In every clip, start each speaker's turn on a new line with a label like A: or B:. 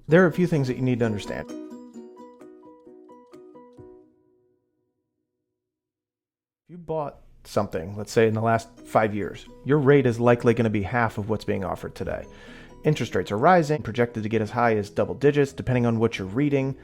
A: There are a few things that you need to understand. If you bought something, let's say in the last 5 years, your rate is likely going to be half of what's being offered today. Interest rates are rising, projected to get as high as double digits, depending on what you're reading.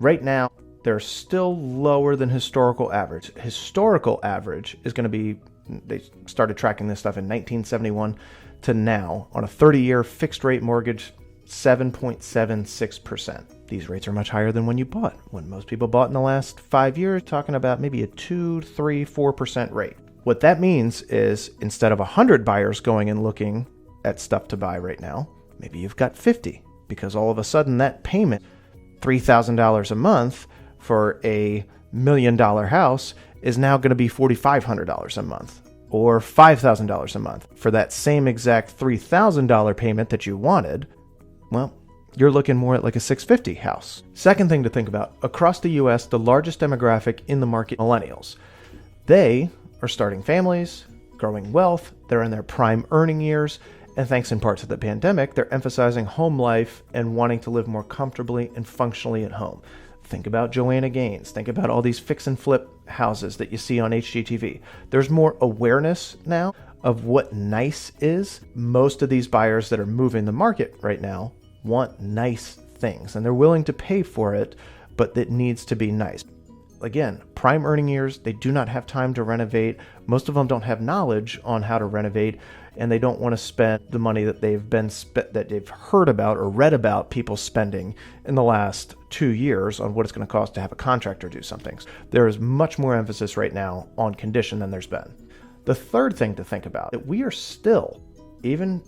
A: Right now, they're still lower than historical average. Historical average is going to be, they started tracking this stuff in 1971 to now, on a 30-year fixed rate mortgage, 7.76%. These rates are much higher than when you bought. When most people bought in the last 5 years, talking about maybe a 2, 3, 4% rate. What that means is instead of 100 buyers going and looking at stuff to buy right now, maybe you've got 50, because all of a sudden that payment, $3,000 a month for a $1 million house, is now going to be $4,500 a month or $5,000 a month. For that same exact $3,000 payment that you wanted, well, you're looking more at like a $650 house. Second thing to think about, across the US, the largest demographic in the market, millennials. They are starting families, growing wealth, they're in their prime earning years, and thanks in part to the pandemic, they're emphasizing home life and wanting to live more comfortably and functionally at home. Think about Joanna Gaines. Think about all these fix and flip houses that you see on HGTV. There's more awareness now of what nice is. Most of these buyers that are moving the market right now want nice things, and they're willing to pay for it, but it needs to be nice. Again, prime earning years, they do not have time to renovate. Most of them don't have knowledge on how to renovate, and they don't want to spend the money that they've heard about or read about people spending in the last 2 years on what it's going to cost to have a contractor do something. There is much more emphasis right now on condition than there's been. The third thing to think about, that we are still, even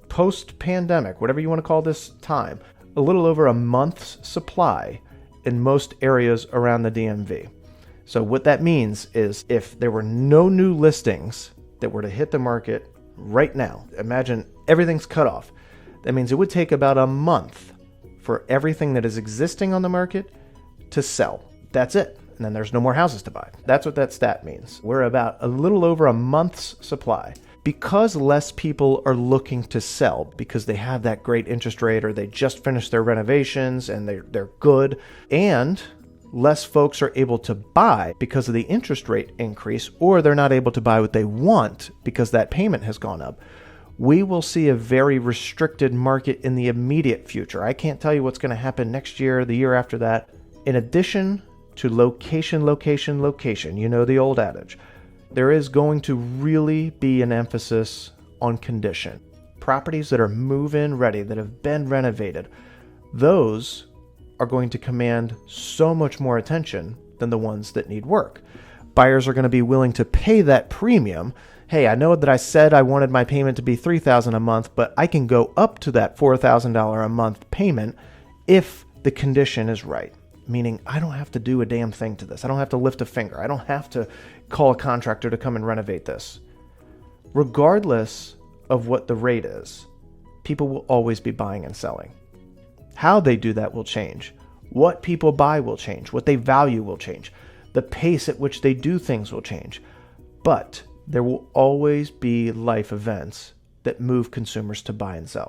A: post-pandemic, whatever you want to call this time, a little over a month's supply in most areas around the DMV. So what that means is if there were no new listings that were to hit the market right now, imagine everything's cut off. That means it would take about a month for everything that is existing on the market to sell. That's it. And then there's no more houses to buy. That's what that stat means. We're about a little over a month's supply. Because less people are looking to sell because they have that great interest rate or they just finished their renovations and they're good, and less folks are able to buy because of the interest rate increase, or they're not able to buy what they want because that payment has gone up, we will see a very restricted market in the immediate future. I can't tell you what's going to happen next year, the year after that. In addition to location, location, location, you know the old adage, there is going to really be an emphasis on condition. Properties that are move-in ready, that have been renovated, those are going to command so much more attention than the ones that need work. Buyers are going to be willing to pay that premium. Hey, I know that I said I wanted my payment to be $3,000 a month, but I can go up to that $4,000 a month payment if the condition is right. Meaning I don't have to do a damn thing to this. I don't have to lift a finger. I don't have to call a contractor to come and renovate this. Regardless of what the rate is, people will always be buying and selling. How they do that will change. What people buy will change. What they value will change. The pace at which they do things will change. But there will always be life events that move consumers to buy and sell.